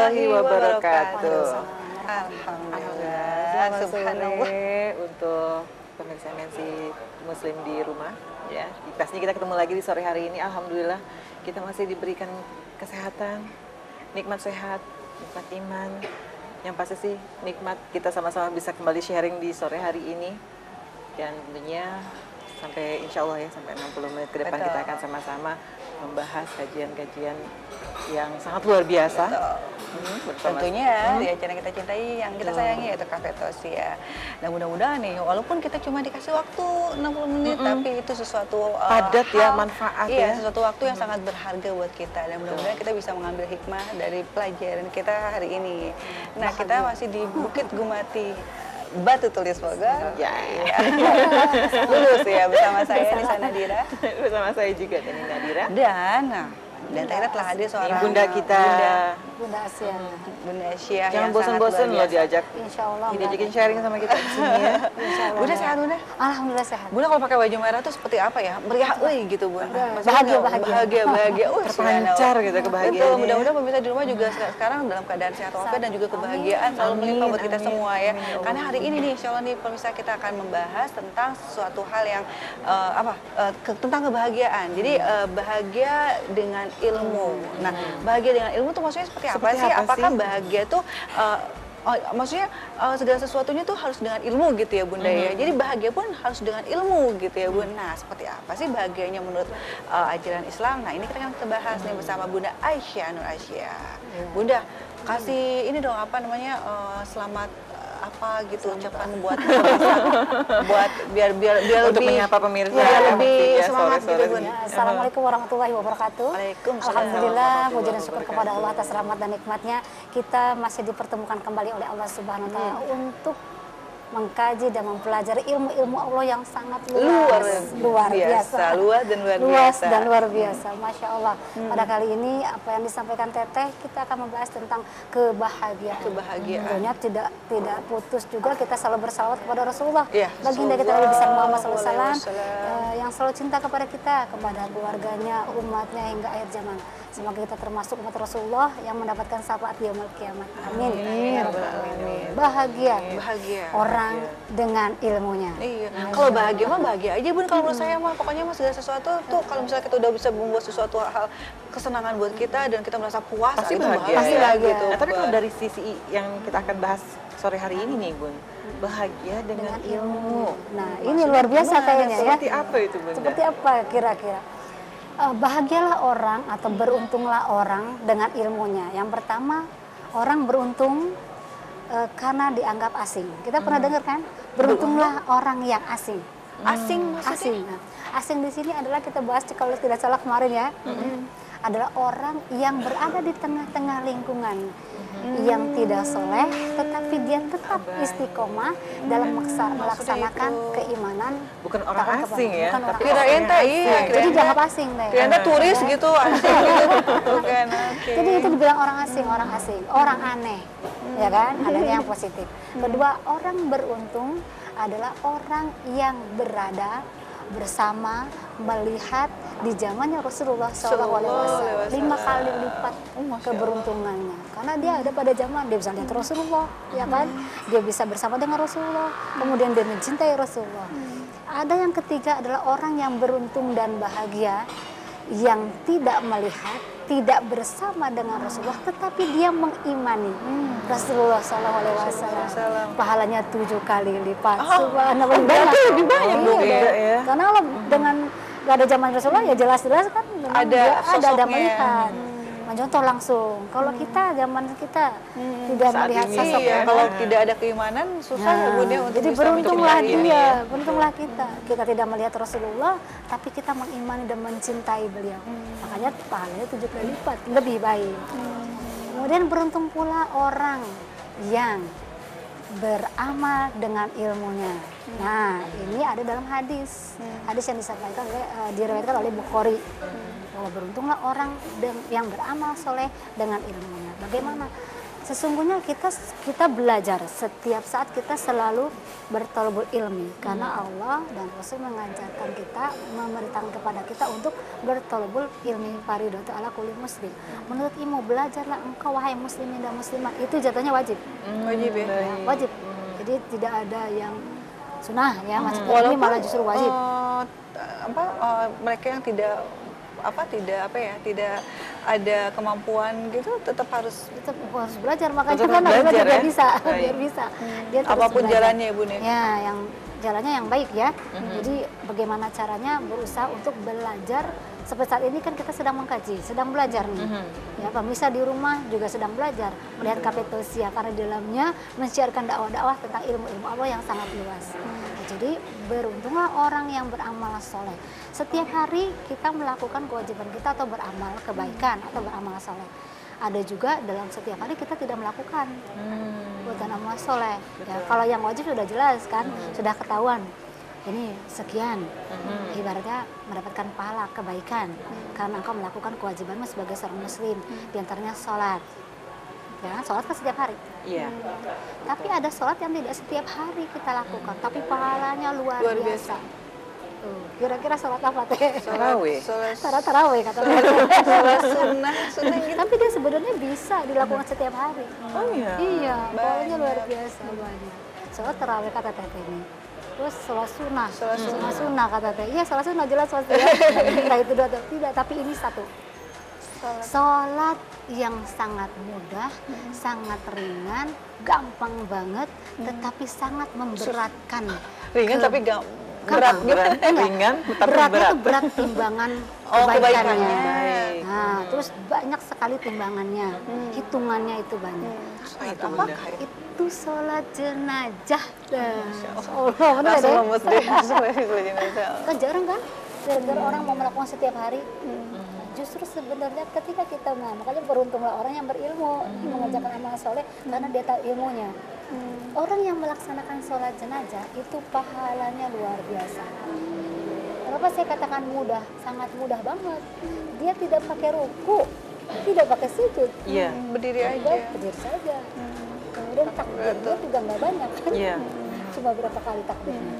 warahmatullahi wabarakatuh. Alhamdulillah. Subhanallah. Untuk pemirsa MNC Muslim di rumah, ya. Pastinya kita ketemu lagi di sore hari ini. Alhamdulillah kita masih diberikan kesehatan, nikmat sehat, nikmat iman. Yang pasti sih nikmat kita sama-sama bisa kembali sharing di sore hari ini. Dan tentunya sampai insya Allah ya sampai 60 menit ke depan kita akan sama-sama membahas kajian-kajian yang sangat luar biasa. Tentunya di acara yang kita cintai, yang kita sayangi yaitu Cafe Tos ya. Dan mudah-mudahan nih, walaupun kita cuma dikasih waktu 60 menit, tapi itu sesuatu padat ya, manfaat ya. Sesuatu waktu yang sangat berharga buat kita. Dan mudah-mudahan kita bisa mengambil hikmah dari pelajaran kita hari ini. Nah, kita masih di Bukit Gumati, Batu Tulis Bogor. Ya. Lulus ya bersama saya Nisa Nadira. Bersama saya juga Teni Nadira. Dan kita telah hadir seorang Bunda kita. Bunda Asia. Bunda Asia. Jangan bosan-bosan loh diajak. Insya Allah. Diajakin sharing sama kita di sini ya. Bunda sehat Bunda? Alhamdulillah sehat. Bunda kalau pakai baju merah tuh seperti apa ya? Meriah gitu Bunda. Bahagia. Terpancar gitu kebahagiaan. Betul, mudah-mudahan pemirsa di rumah juga sekarang dalam keadaan sehat walafiat dan juga kebahagiaan selalu melimpah buat kita semua ya. Karena hari ini nih insya Allah nih pemirsa kita akan membahas tentang suatu hal yang tentang kebahagiaan. Jadi bahagia dengan ilmu. Nah, bahagia dengan ilmu tuh maksudnya seperti apa sih? Apakah bahagia tuh maksudnya segala sesuatunya tuh harus dengan ilmu gitu ya Bunda ya. Jadi bahagia pun harus dengan ilmu gitu ya Bunda. Nah, seperti apa sih bahagianya menurut ajaran Islam? Nah, ini kita akan kita bahas nih bersama Bunda Aisyah Nur Aisyah. Bunda, kasih ini dong apa namanya selamat apa gitu ucapan buat biar untuk lebih menyapa pemirsa lebih semangat gitu Bun. Assalamualaikum warahmatullahi wabarakatuh. Waalaikumsalam. Alhamdulillah, puji dan syukur kepada Allah atas rahmat dan nikmatnya kita masih dipertemukan kembali oleh Allah Subhanahu wa taala untuk mengkaji dan mempelajari ilmu-ilmu Allah yang sangat luar biasa. Luas dan luar biasa. Masya Allah. Pada kali ini apa yang disampaikan Teteh, kita akan membahas tentang kebahagiaan. Tentunya tidak putus juga kita selalu bersalawat kepada Rasulullah. Baginda kita Nabi besar Muhammad SAW yang selalu cinta kepada kita, kepada keluarganya, umatnya hingga akhir zaman. Semoga kita termasuk umat Rasulullah yang mendapatkan syafaat di yaumul kiamat. Amin. Bahagia. Orang dengan ilmunya. Iya. Kalau bahagia mah bahagia aja Bun. Kalau menurut saya mah pokoknya mah segala sesuatu tuh kalau misalnya kita udah bisa membuat sesuatu hal kesenangan buat kita dan kita merasa puas, pasti itu bahagia. Pasti bahagia tuh. Nah, tapi kalau dari sisi yang kita akan bahas sore hari ini nih Bun, bahagia dengan ilmu. Nah, ini luar biasa kayaknya ya. Seperti apa itu Bunda? Seperti apa kira-kira? Bahagialah orang atau beruntunglah orang dengan ilmunya. Yang pertama, orang beruntung karena dianggap asing. Kita pernah dengar kan? Beruntunglah orang yang asing. Asing maksudnya? Asing. Asing di sini adalah kita bahas kalau tidak salah kemarin ya. Adalah orang yang berada di tengah-tengah lingkungan yang tidak soleh, tetapi dia tetap istiqomah dalam melaksanakan keimanan. Bukan orang asing ya, tapi kirain teh iya. Jadi jangan asing deh. Kirain teh turis gitu asing gitu. Bukan. Jadi itu dibilang orang asing, orang aneh. Ya kan? Adanya yang positif. Kedua, orang beruntung adalah orang yang berada bersama melihat di zamannya Rasulullah SAW 5 kali lipat keberuntungannya, karena dia ada pada zaman dia bisa lihat Rasulullah, ya kan, dia bisa bersama dengan Rasulullah, kemudian dia mencintai Rasulullah. Ada yang ketiga adalah orang yang beruntung dan bahagia yang tidak melihat, tidak bersama dengan Rasulullah, tetapi dia mengimani Rasulullah SAW. Pahalanya 7 kali lipat. Subhanallah, lebih banyak ya. Karena kalau dengan gak ada zaman Rasulullah ya jelas-jelas kan ada melihat. Contoh langsung, kalau kita zaman kita tidak melihat sosoknya, kalau tidak ada keimanan susah ya Bun ya untuk jadi bisa beruntunglah mencintai dia, beruntunglah kita tidak melihat Rasulullah, tapi kita mengimani dan mencintai beliau. Makanya pahalanya 7 kali lipat, lebih baik. Kemudian beruntung pula orang yang beramal dengan ilmunya. Nah, ini ada dalam hadis yang disampaikan diriwayatkan oleh Bukhari. Bahwa beruntunglah orang yang beramal soleh dengan ilmunya. Bagaimana? Sesungguhnya kita belajar setiap saat, kita selalu bertolabul ilmi karena Allah dan Rasul mengajarkan kita, memerintahkan kepada kita untuk bertolabul ilmi, faridatu ala kulli muslim. Menurut ilmu, belajarlah engkau wahai muslimin dan muslimat, itu jatuhnya wajib. Wajib ya. Wajib. Jadi tidak ada yang sunnah ya, maksudnya ini malah justru wajib. Mereka yang tidak ada kemampuan gitu tetap harus belajar, makanya Tetap kan belajar biar ya? bisa, Baik. biar bisa. Dia terus apapun belajar. jalannya ya Bun ya. Ya, yang jalannya yang baik ya. Jadi bagaimana caranya berusaha untuk belajar. Seperti saat ini kan kita sedang mengkaji, sedang belajar nih. Ya, pemirsa di rumah juga sedang belajar melihat Kapetosia karena di dalamnya mensiarkan dakwah-dakwah tentang ilmu-ilmu Allah yang sangat luas. Jadi beruntunglah orang yang beramal soleh. Setiap hari kita melakukan kewajiban kita atau beramal kebaikan atau beramal soleh. Ada juga dalam setiap hari kita tidak melakukan buatan amal soleh. Ya, kalau yang wajib sudah jelas kan, sudah ketahuan. Ini sekian, ibaratnya mendapatkan pahala kebaikan karena engkau melakukan kewajibanmu sebagai seorang muslim, diantaranya sholat. Ya, sholat kan setiap hari. Iya. Tapi ada sholat yang tidak setiap hari kita lakukan, tapi pahalanya luar biasa. Tuh, kira-kira sholat apa teh? Tarawih. Sholat tarawih kata Sholat sunnah gitu. Tapi dia sebenarnya bisa dilakukan setiap hari. Oh iya. Iya, pahalanya luar biasa banyak. Sholat tarawih kata teteh ini. Terus sholat sunnah, sunnah kata teh. Iya, sholat sunnah jelas pasti ya. Entah itu dua atau tidak, tapi ini satu. Sholat yang sangat mudah, sangat ringan, gampang banget, tetapi sangat memberatkan. Ringan tapi berat gitu. Ringan tapi Beratnya berat. itu berat timbangan kebaikannya. kebaikannya. Baik. Nah, terus banyak sekali timbangannya, hitungannya itu banyak. Apakah Itu sholat jenazah. Allah, benar Langsung deh. memut deh. Kan jarang kan? Jarang orang mau melakukan setiap hari. Justru sebenarnya ketika kita, makanya beruntunglah orang yang berilmu mengerjakan amal soleh karena dia tahu ilmunya. Orang yang melaksanakan sholat jenazah itu pahalanya luar biasa. Kenapa saya katakan mudah? Sangat mudah banget. Dia tidak pakai ruku, tidak pakai sujud. Iya. Berdiri aja. Dia berdiri saja. Kemudian takbirnya juga nggak banyak. Iya. Cuma berapa kali takbirnya?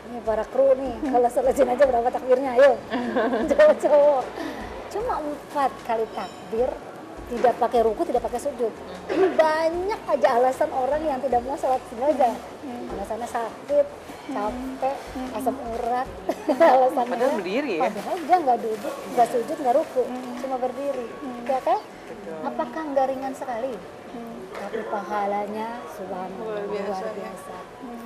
Ini para kru nih, kalau sholat jenazah berapa takbirnya? Ayo, cowok-cowok. Cuma 4 kali takbir, tidak pakai ruku, tidak pakai sujud. Ini banyak aja alasan orang yang tidak mau sholat jenazah. Alasannya sakit, capek, asam urat. Alasannya Padahal berdiri ya? Padahal dia nggak duduk, nggak sujud, nggak ruku, cuma berdiri. Ya kan? Apakah nggak ringan sekali? Tapi pahalanya subhanallah luar biasa.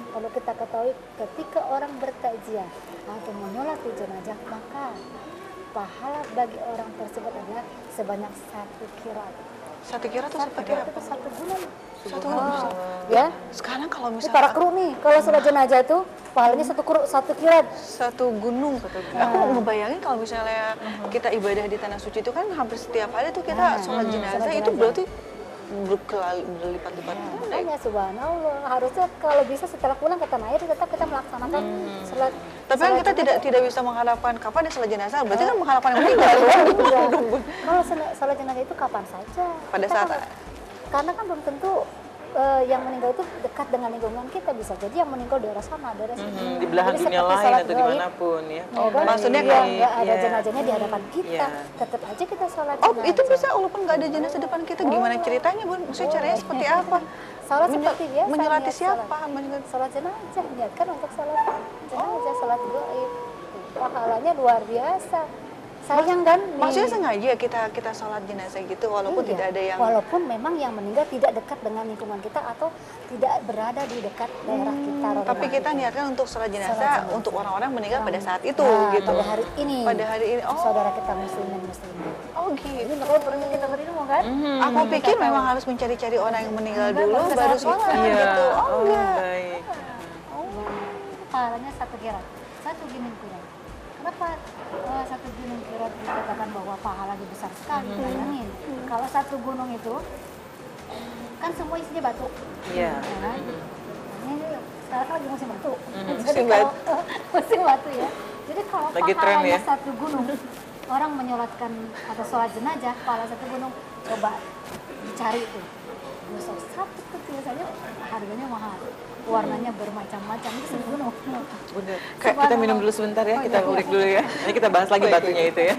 Kalau kita ketahui ketika orang bertakziah atau menyolati jenazah, maka pahala bagi orang tersebut adalah sebanyak 1 kirat. 1 kira tuh seperti Kirat apa? itu 1 gunung. Satu gunung. Ya, Sekarang kalau ini para misalnya kru nih, kalau sholat jenazah itu pahalanya 1 kirat. satu gunung. Aku ngebayangin kalau misalnya kita ibadah di tanah suci itu kan hampir setiap hari tuh kita sholat jenazah, sholat itu jenazah. berarti berlipat-lipat. Makanya subhanallah, harusnya kalau bisa setelah pulang ke tanah air tetap kita melaksanakan sholat. Tapi kan kita tidak bisa mengharapkan kapan ya sholat jenazah, berarti kan mengharapkan yang meninggal. Kalau sholat jenazah itu kapan saja. Pada Kita saat kan- karena kan belum tentu yang meninggal itu dekat dengan lingkungan kita, bisa jadi yang meninggal daerah sana, daerah sini. Di belahan Jadi dunia seperti lain sholat atau gaib. dimanapun ya. Oh, kan? Maksudnya Iya, kalau- nggak ada iya. jenazahnya di hadapan kita, Iya. tetap aja kita sholat Oh jenazah. itu bisa walaupun nggak ada jenazah depan kita, gimana ceritanya Bun? Maksudnya caranya seperti apa? Sholat seperti biasa. Menyolati niat siapa? sholat. Sholat jenazah, niatkan untuk sholat jenazah, sholat gaib. Pahalanya luar biasa. Sayang kan? Maksudnya sengaja kita sholat jenazah gitu walaupun Iya, tidak ada yang walaupun memang yang meninggal tidak dekat dengan lingkungan kita atau tidak berada di dekat daerah kita. tapi kita niatkan untuk sholat jenazah untuk orang-orang meninggal pada saat itu Nah, gitu. pada hari ini. Pada hari ini. Oh, Saudara kita muslim dan muslimah. oh gitu. Ini makanya perlu kita berilmu kan? Aku pikir memang harus mencari-cari orang yang meninggal Enggak, dulu baru baru sholat. sholat Iya. gitu. Oh enggak. Baik. Pahalanya 1 kirat, 1 gunung kirat. Kenapa 1 gunung kirat dikatakan bahwa pahalanya besar sekali? Bayangin, kalau 1 gunung itu kan semua isinya batu. Iya. Ya kan? Ini sekarang kan lagi musim batu. Jadi musim kalau musim batu ya. Jadi kalau Lagi tren pahalanya ya. 1 gunung, orang menyolatkan atau sholat jenazah, pahala 1 gunung, coba dicari itu. besar. Sapi itu biasanya harganya mahal, warnanya bermacam-macam, itu sebenarnya Bener. Kak, kita minum dulu sebentar ya, kita ulik dulu ya. Nanti kita bahas lagi batunya itu ya.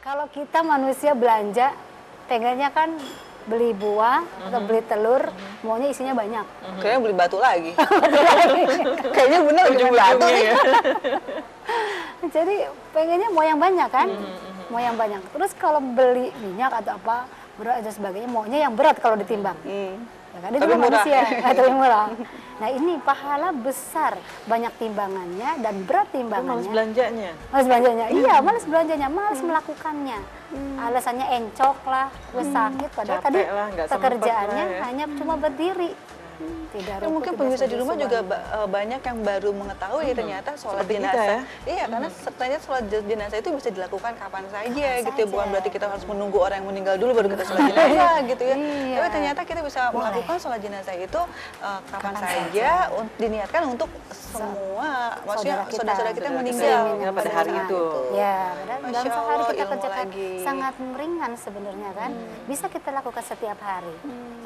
Kalau kita manusia belanja, pengennya kan beli buah atau beli telur, maunya isinya banyak. Kayaknya beli batu lagi. Kayaknya bener cuma batu. Ya. Jadi pengennya mau yang banyak kan, mau yang banyak. Terus kalau beli minyak atau apa, berat dan sebagainya, maunya yang berat kalau ditimbang. Ya kan? Dia Tapi juga murah. manusia, tapi murah. Nah ini pahala besar, banyak timbangannya dan berat Males timbangannya. belanjanya. Males belanjanya, iya males belanjanya, males melakukannya. Alasannya encok lah, gue sakit, padahal Capek tadi lah, nggak sempet pekerjaannya lah ya. hanya cuma berdiri. Tidak Ya, mungkin pemirsa di rumah juga banyak yang baru mengetahui ternyata sholat Seperti kita jenazah. ya. Iya, karena ternyata sholat jenazah itu bisa dilakukan kapan saja gitu ya. Bukan saja. berarti kita harus menunggu orang yang meninggal dulu baru kita sholat jenazah gitu ya. Iya. Tapi ternyata kita bisa melakukan sholat jenazah itu kapan saja diniatkan untuk semua maksudnya Saudara kita. saudara-saudara kita yang Saudara meninggal kita yang pada hari itu. Ya, dalam Masya sehari Allah, kita ilmu kerjakan lagi. sangat ringan sebenarnya kan. Bisa kita lakukan setiap hari.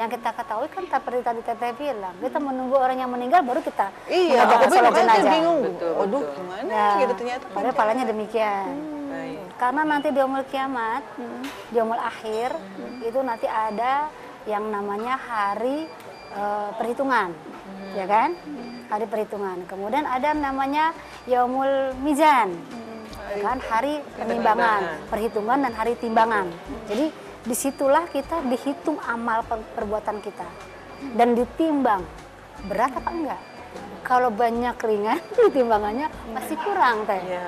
Yang kita ketahui kan seperti tadi Teteh bilang, kita menunggu orang yang meninggal baru kita Iya, mengerjakan tapi sholat makanya saya jenazah. bingung. Betul, Waduh, betul. gimana Ya, gitu ternyata. padahal palanya demikian. Baik. Karena nanti di yaumul kiamat, di yaumul akhir, itu nanti ada yang namanya hari perhitungan, ya kan? Hari perhitungan. Kemudian ada namanya yaumul mizan, ya kan? Hari penimbangan, perhitungan dan hari timbangan. Jadi disitulah kita dihitung amal perbuatan kita dan ditimbang berat apa enggak. Kalau banyak ringan, timbangannya pasti kurang teh. Iya.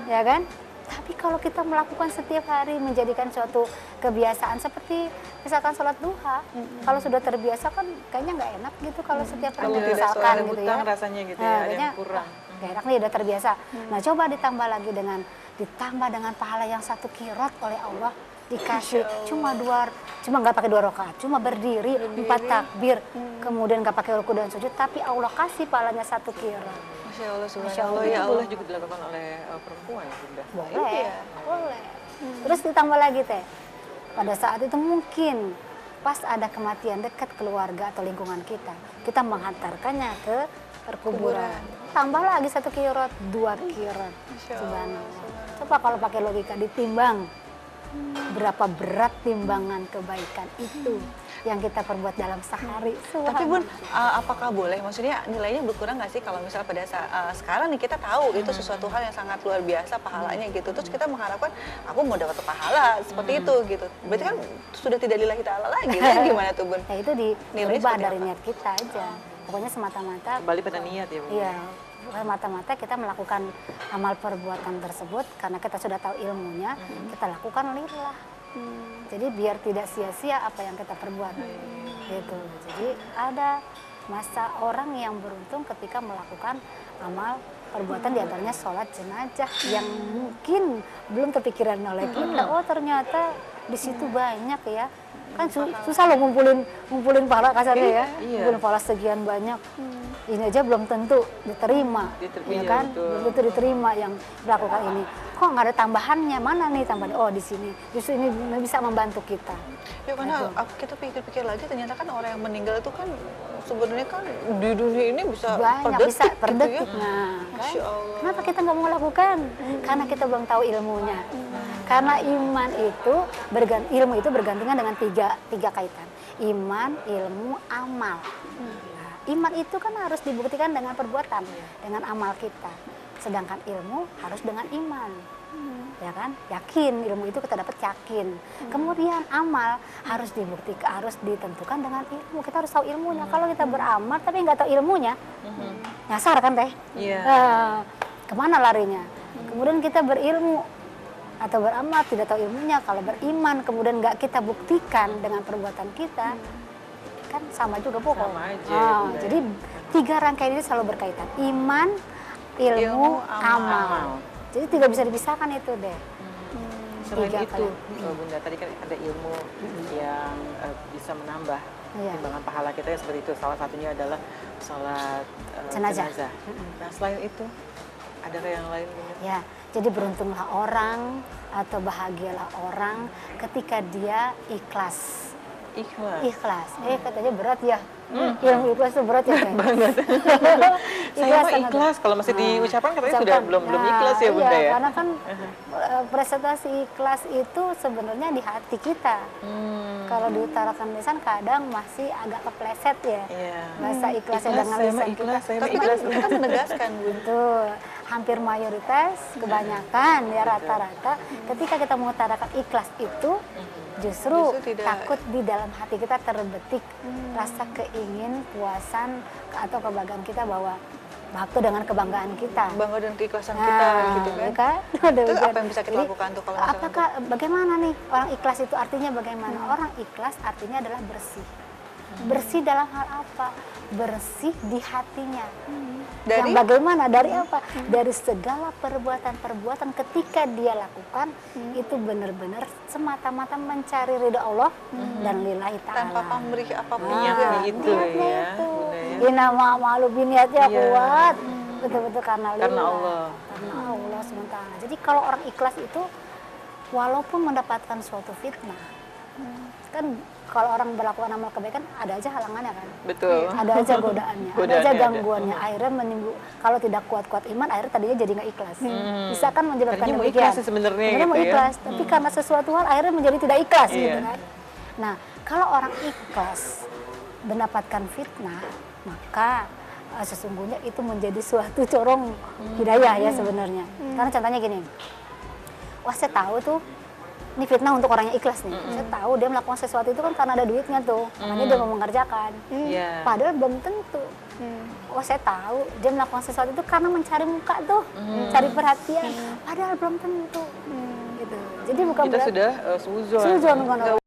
Ya kan? Tapi kalau kita melakukan setiap hari menjadikan suatu kebiasaan seperti misalkan sholat duha, kalau sudah terbiasa kan kayaknya nggak enak gitu kalau setiap hari Kalau tidak misalkan ada gitu hutang ya. rasanya gitu ya, Nah, ada kayaknya, yang kurang. Nggak enak nih udah terbiasa. Nah coba ditambah lagi ditambah dengan pahala yang 1 kirot oleh Allah, dikasih cuma nggak pakai 2 rakaat, cuma berdiri 4 takbir, kemudian nggak pakai ruku dan sujud, tapi Allah kasih pahalanya 1 kirot. Masya Allah, Masya subhanallah Allah, ya Itu Allah. boleh juga dilakukan oleh perempuan Bunda. Boleh, Iya. boleh. Terus ditambah lagi teh, pada saat itu mungkin pas ada kematian dekat keluarga atau lingkungan kita menghantarkannya ke perkuburan. Tambah lagi 1 kirot, 2 kirot. Subhanallah. Coba kalau pakai logika ditimbang, berapa berat timbangan kebaikan itu yang kita perbuat dalam sehari. Tapi Bun, apakah boleh? Maksudnya nilainya berkurang nggak sih kalau misalnya pada saat sekarang nih kita tahu itu sesuatu hal yang sangat luar biasa pahalanya gitu. Terus kita mengharapkan aku mau dapat pahala seperti itu gitu. Berarti kan sudah tidak lillahi ta'ala lagi. Kan gimana tuh Bun? Nah itu Nilainya dirubah seperti dari apa? niat kita aja. Pokoknya semata-mata Kembali pada niat ya, Bu. iya, semata-mata kita melakukan amal perbuatan tersebut karena kita sudah tahu ilmunya, kita lakukan lillah. Jadi biar tidak sia-sia apa yang kita perbuat. Gitu. Jadi ada masa orang yang beruntung ketika melakukan amal perbuatan diantaranya sholat jenazah yang mungkin belum terpikiran oleh kita. Oh ternyata di situ banyak ya. Kan susah loh ngumpulin pahala kasarnya ya. Iya. Ngumpulin pahala sekian banyak. Ini aja belum tentu diterima, Diterima, ya kan? betul. Belum tentu diterima yang melakukan ini. Kok nggak ada tambahannya? Mana nih tambahannya? Oh di sini. Justru ini bisa membantu kita. Ya karena kita pikir-pikir lagi ternyata kan orang yang meninggal itu kan sebenarnya kan di dunia ini bisa Banyak per bisa detik per gitu detik. ya. Nah, kan? Masya Allah. Kenapa kita nggak mau lakukan? Karena kita belum tahu ilmunya. Karena iman itu ilmu itu bergantungan dengan tiga kaitan. Iman, ilmu, amal. Nah, iman itu kan harus dibuktikan dengan perbuatan, dengan amal kita. Sedangkan ilmu harus dengan iman. Ya kan? Yakin, ilmu itu kita dapat yakin. Kemudian amal harus dibuktikan, harus ditentukan dengan ilmu. Kita harus tahu ilmunya. Kalau kita beramal tapi nggak tahu ilmunya, nyasar kan teh? Iya. Kemana larinya? Kemudian kita berilmu atau beramal tidak tahu ilmunya. Kalau beriman kemudian nggak kita buktikan dengan perbuatan kita, kan sama juga pokok. Sama aja, ya. Jadi 3 rangkaian ini selalu berkaitan. Iman, ilmu, Ilmu, amal. amal. Jadi tidak bisa dipisahkan itu deh. selain Tiga itu, kali. Bunda, tadi kan ada ilmu yang bisa menambah Iya. timbangan pahala kita yang seperti itu. Salah satunya adalah sholat Jenazah. jenazah. Nah, selain itu, adakah yang lain, Bunda? Ya, jadi beruntunglah orang atau bahagialah orang ketika dia ikhlas. Ikhlas. Ikhlas. Katanya berat ya. Ilmu ikhlas itu berat ya. Banget. Saya mah ikhlas, kalau masih diucapkan katanya sudah belum ikhlas ya, Bunda, iya, ya? karena kan presentasi ikhlas itu sebenarnya di hati kita. Kalau diutarakan lisan kadang masih agak kepleset ya. Iya. Bahasa ikhlasnya Ikhlas, dengan saya mah lisan kita. ikhlas, saya mah Tapi kan ikhlas. kita menegaskan, Bu. Betul. Hampir mayoritas, kebanyakan ya rata-rata ketika kita mengutarakan ikhlas itu justru Justru tidak. takut di dalam hati kita terbetik rasa puasan atau kebanggaan kita bahwa waktu dengan kebanggaan kita. Bangga dan keikhlasan kita gitu kan. ya kan? Itu apa yang bisa kita lakukan tuh kalau misalnya apakah bagaimana nih orang ikhlas itu artinya bagaimana? Orang ikhlas artinya adalah bersih. Bersih dalam hal apa? Bersih di hatinya. Dari? Yang bagaimana? Dari apa? Dari segala perbuatan-perbuatan ketika dia lakukan itu benar-benar semata-mata mencari ridho Allah dan lillahi ta'ala. tanpa pamrih apapun Niatnya juga. itu Niatnya ya, itu. Bunda, ya. Inama malu biniatnya Iya. kuat. Betul-betul karena lillah. Allah. Karena Allah SWT. Jadi kalau orang ikhlas itu walaupun mendapatkan suatu fitnah, kan kalau orang melakukan amal kebaikan ada aja halangannya kan. Betul. Ada aja godaannya, ada aja Godaannya ada. gangguannya. Akhirnya menimbul kalau tidak kuat-kuat iman, akhirnya tadinya jadi nggak ikhlas. Bisa kan menyebabkan Tadinya mau demikian. ikhlas sih sebenarnya gitu mau ya. ikhlas, tapi karena sesuatu hal akhirnya menjadi tidak ikhlas Iya. gitu kan. Nah, kalau orang ikhlas mendapatkan fitnah, maka sesungguhnya itu menjadi suatu corong hidayah ya sebenarnya. Karena contohnya gini, wah saya tahu tuh ini fitnah untuk orang yang ikhlas nih. Saya tahu dia melakukan sesuatu itu kan karena ada duitnya tuh, makanya dia mau mengerjakan. Iya. Padahal belum tentu. Oh saya tahu dia melakukan sesuatu itu karena mencari muka tuh, cari perhatian. Padahal belum tentu. Gitu. Jadi bukan Kita berarti sudah suzon. suzon kan.